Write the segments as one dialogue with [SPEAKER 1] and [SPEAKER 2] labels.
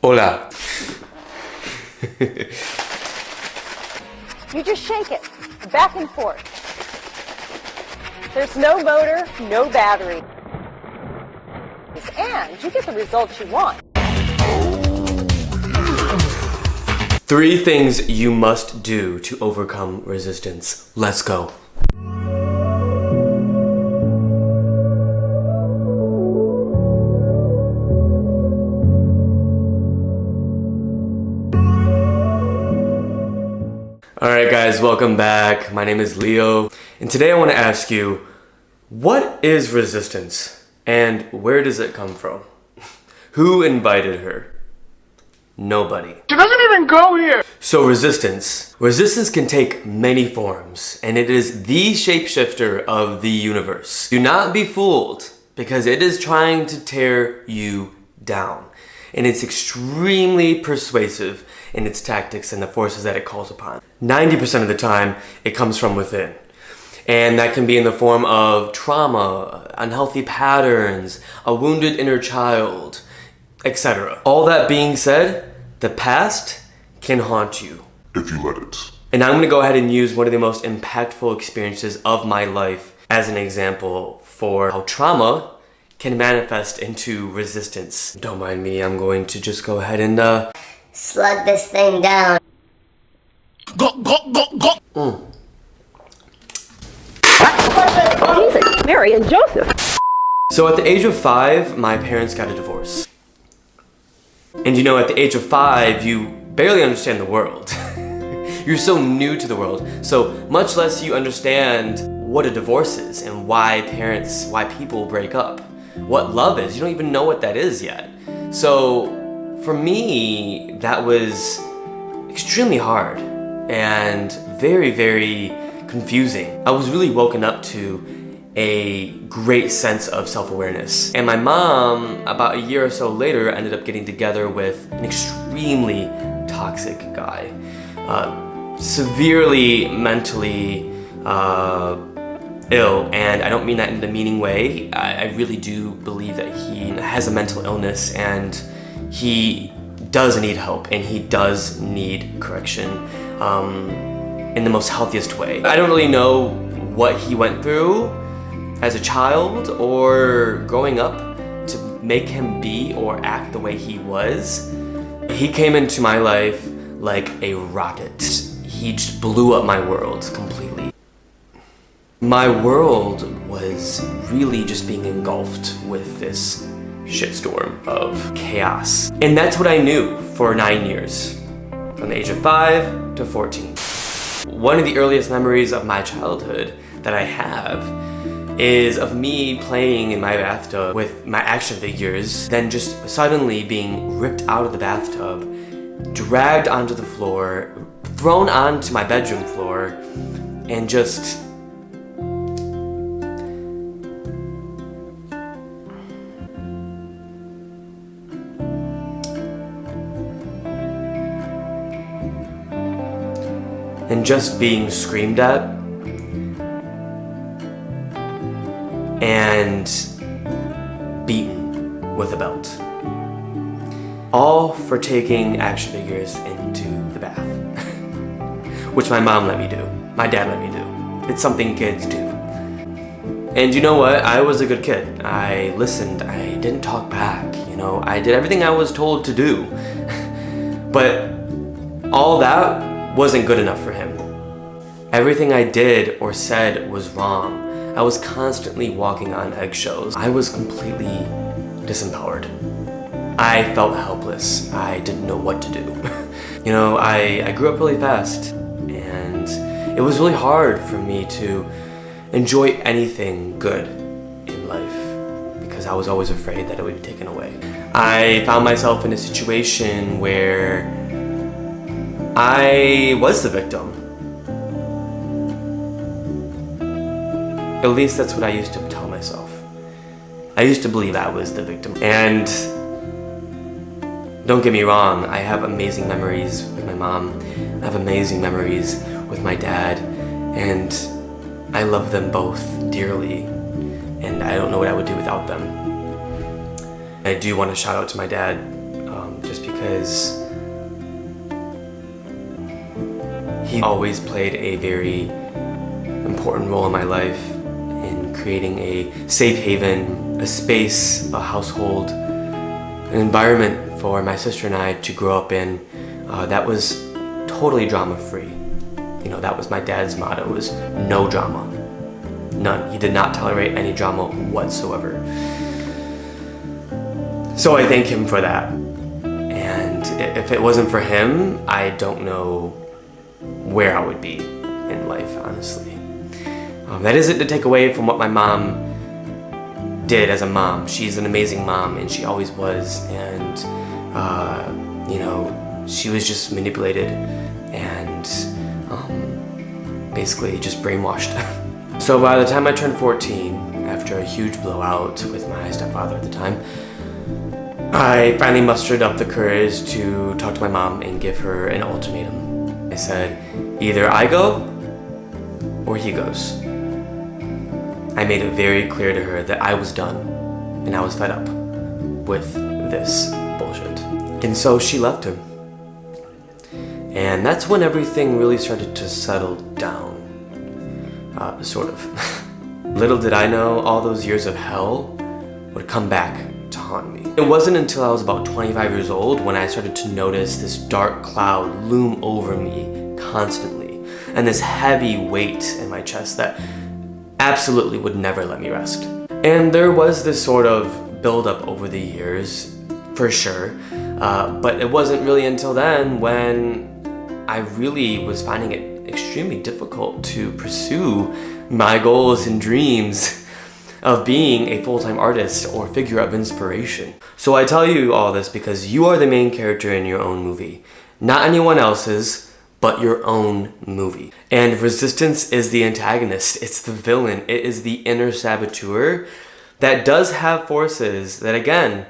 [SPEAKER 1] Hola.
[SPEAKER 2] You just shake it, back and forth. There's no motor, no battery. And you get the results you want.
[SPEAKER 1] 3 things you must do to overcome resistance. Let's go. Alright guys, welcome back. My name is Leo, and today I want to ask you, what is resistance and where does it come from? Who invited her? Nobody.
[SPEAKER 3] She doesn't even go here!
[SPEAKER 1] So resistance can take many forms, and it is the shapeshifter of the universe. Do not be fooled, because it is trying to tear you down. And it's extremely persuasive in its tactics and the forces that it calls upon. 90% of the time, it comes from within. And that can be in the form of trauma, unhealthy patterns, a wounded inner child, etc. All that being said, the past can haunt you.
[SPEAKER 4] If you let it.
[SPEAKER 1] And I'm gonna go ahead and use one of the most impactful experiences of my life as an example for how trauma can manifest into resistance. Don't mind me, I'm going to just go ahead and
[SPEAKER 5] slug this thing down.
[SPEAKER 2] Jesus, Mary and Joseph.
[SPEAKER 1] So at the age of 5, my parents got a divorce. And you know, at the age of 5, you barely understand the world. You're so new to the world, so much less you understand what a divorce is and why people break up. What love is, you don't even know what that is yet. So for me, that was extremely hard and very, very confusing. I was really woken up to a great sense of self-awareness. And my mom, about a year or so later, ended up getting together with an extremely toxic guy. Severely mentally ill, and I don't mean that in the meaning way. I really do believe that he has a mental illness and he does need help and he does need correction in the most healthiest way. I don't really know what he went through as a child or growing up to make him be or act the way he was. He came into my life like a rocket. He just blew up my world completely. My world was really just being engulfed with this shitstorm of chaos. And that's what I knew for 9 years, from the age of 5 to 14. One of the earliest memories of my childhood that I have is of me playing in my bathtub with my action figures, then just suddenly being ripped out of the bathtub, dragged onto the floor, thrown onto my bedroom floor, and just being screamed at and beaten with a belt. All for taking action figures into the bath. Which my mom let me do. My dad let me do. It's something kids do. And you know what? I was a good kid. I listened. I didn't talk back. You know, I did everything I was told to do. But all that wasn't good enough for him. Everything I did or said was wrong. I was constantly walking on eggshells. I was completely disempowered. I felt helpless. I didn't know what to do. You know, I grew up really fast, and it was really hard for me to enjoy anything good in life because I was always afraid that it would be taken away. I found myself in a situation where I was the victim. At least that's what I used to tell myself. I used to believe I was the victim. And don't get me wrong, I have amazing memories with my mom. I have amazing memories with my dad. And I love them both dearly. And I don't know what I would do without them. I do want to shout out to my dad, just because because he always played a very important role in my life in creating a safe haven, a space, a household, an environment for my sister and I to grow up in that was totally drama-free. You know, that was my dad's motto, was no drama. None. He did not tolerate any drama whatsoever. So I thank him for that. And if it wasn't for him, I don't know where I would be in life, honestly. That isn't to take away from what my mom did as a mom. She's an amazing mom, and she always was. And, you know, she was just manipulated and basically just brainwashed. So by the time I turned 14, after a huge blowout with my stepfather at the time, I finally mustered up the courage to talk to my mom and give her an ultimatum. I said, either I go or he goes. I made it very clear to her that I was done and I was fed up with this bullshit. And so she left him. And that's when everything really started to settle down. Sort of. Little did I know, all those years of hell would come back to haunt me. It wasn't until I was about 25 years old when I started to notice this dark cloud loom over me constantly, and this heavy weight in my chest that absolutely would never let me rest. And there was this sort of buildup over the years, for sure, but it wasn't really until then when I really was finding it extremely difficult to pursue my goals and dreams of being a full-time artist or figure of inspiration. So I tell you all this because you are the main character in your own movie. Not anyone else's, but your own movie. And resistance is the antagonist. It's the villain. It is the inner saboteur that does have forces that, again,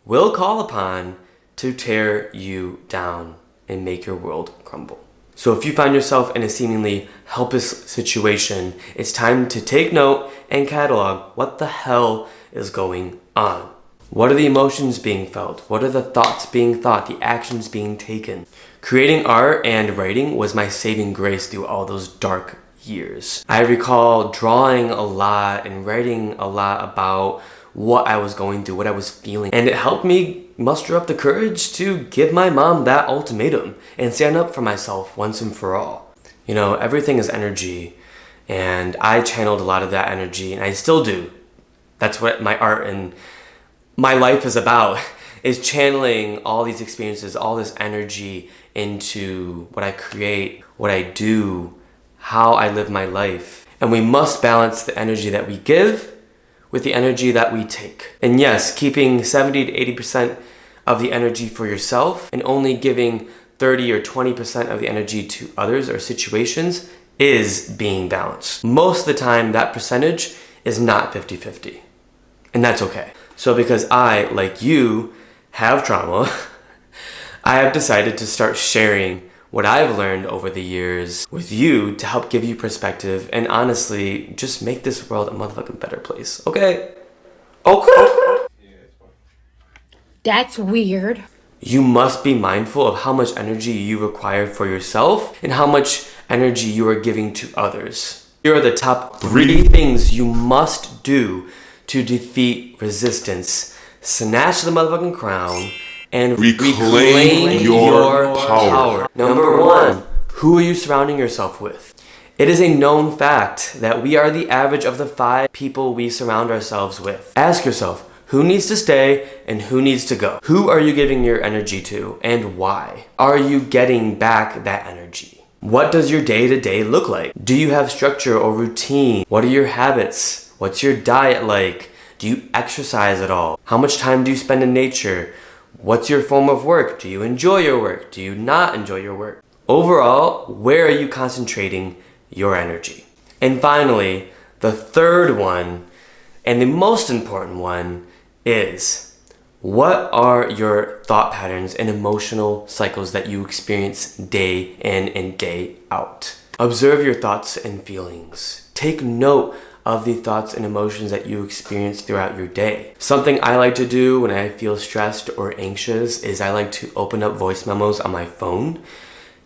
[SPEAKER 1] will call upon to tear you down and make your world crumble. So if you find yourself in a seemingly helpless situation, it's time to take note and catalog what the hell is going on. What are the emotions being felt? What are the thoughts being thought, the actions being taken? Creating art and writing was my saving grace through all those dark years. I recall drawing a lot and writing a lot about what I was going through, what I was feeling. And it helped me muster up the courage to give my mom that ultimatum and stand up for myself once and for all. You know, everything is energy, and I channeled a lot of that energy, and I still do. That's what my art and my life is about, is channeling all these experiences, all this energy into what I create, what I do, how I live my life. And we must balance the energy that we give with the energy that we take. And yes, keeping 70 to 80% of the energy for yourself and only giving 30 or 20% of the energy to others or situations is being balanced. Most of the time, that percentage is not 50-50. And that's okay. So because I, like you, have trauma, I have decided to start sharing what I've learned over the years with you to help give you perspective and honestly just make this world a motherfucking better place. Okay? Okay?
[SPEAKER 3] That's weird.
[SPEAKER 1] You must be mindful of how much energy you require for yourself and how much energy you are giving to others. Here are the top 3 things you must do to defeat resistance. Snatch the motherfucking crown and reclaim your power. Number 1, who are you surrounding yourself with? It is a known fact that we are the average of the 5 people we surround ourselves with. Ask yourself, who needs to stay and who needs to go? Who are you giving your energy to and why? Are you getting back that energy? What does your day-to-day look like? Do you have structure or routine? What are your habits? What's your diet like? Do you exercise at all? How much time do you spend in nature? What's your form of work? Do you enjoy your work? Do you not enjoy your work? Overall, where are you concentrating your energy? And finally, the third one, and the most important one, is what are your thought patterns and emotional cycles that you experience day in and day out? Observe your thoughts and feelings. Take note of the thoughts and emotions that you experience throughout your day. Something I like to do when I feel stressed or anxious is I like to open up voice memos on my phone,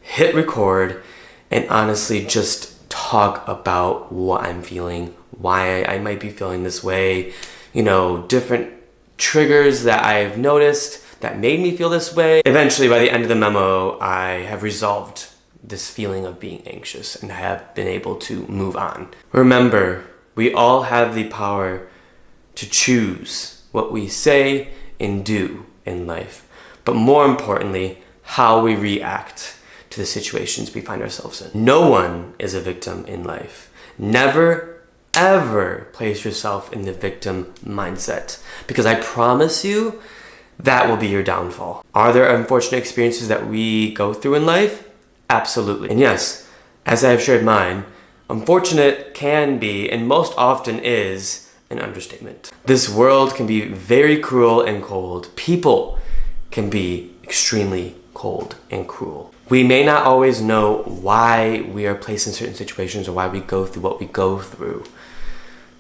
[SPEAKER 1] hit record, and honestly just talk about what I'm feeling, why I might be feeling this way, different triggers that I've noticed that made me feel this way. Eventually, by the end of the memo, I have resolved this feeling of being anxious and I have been able to move on. Remember, we all have the power to choose what we say and do in life, but more importantly, how we react to the situations we find ourselves in. No one is a victim in life. Never, ever place yourself in the victim mindset, because I promise you, that will be your downfall. Are there unfortunate experiences that we go through in life? Absolutely. And yes, as I have shared mine, unfortunate can be, and most often is, an understatement. This world can be very cruel and cold. People can be extremely cold and cruel. We may not always know why we are placed in certain situations or why we go through what we go through,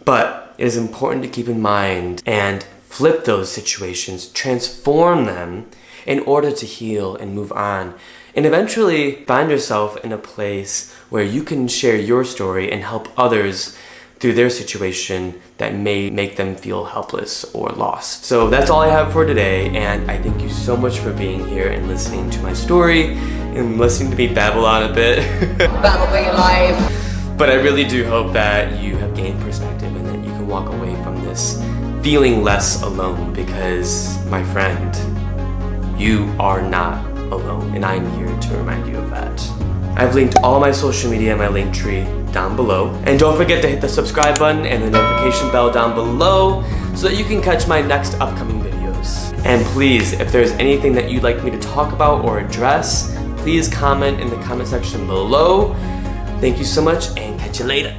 [SPEAKER 1] but it is important to keep in mind and flip those situations, transform them in order to heal and move on, and eventually find yourself in a place where you can share your story and help others through their situation that may make them feel helpless or lost. So that's all I have for today, and I thank you so much for being here and listening to my story and listening to me babble on a bit.
[SPEAKER 5] Battle for your life.
[SPEAKER 1] But I really do hope that you have gained perspective and that you can walk away from this feeling less alone, because, my friend, you are not alone, and I'm here to remind you of that. I've linked all my social media in my link tree down below, and don't forget to hit the subscribe button and the notification bell down below so that you can catch my next upcoming videos. And please, if there's anything that you'd like me to talk about or address, please comment in the comment section below. Thank you so much, and catch you later.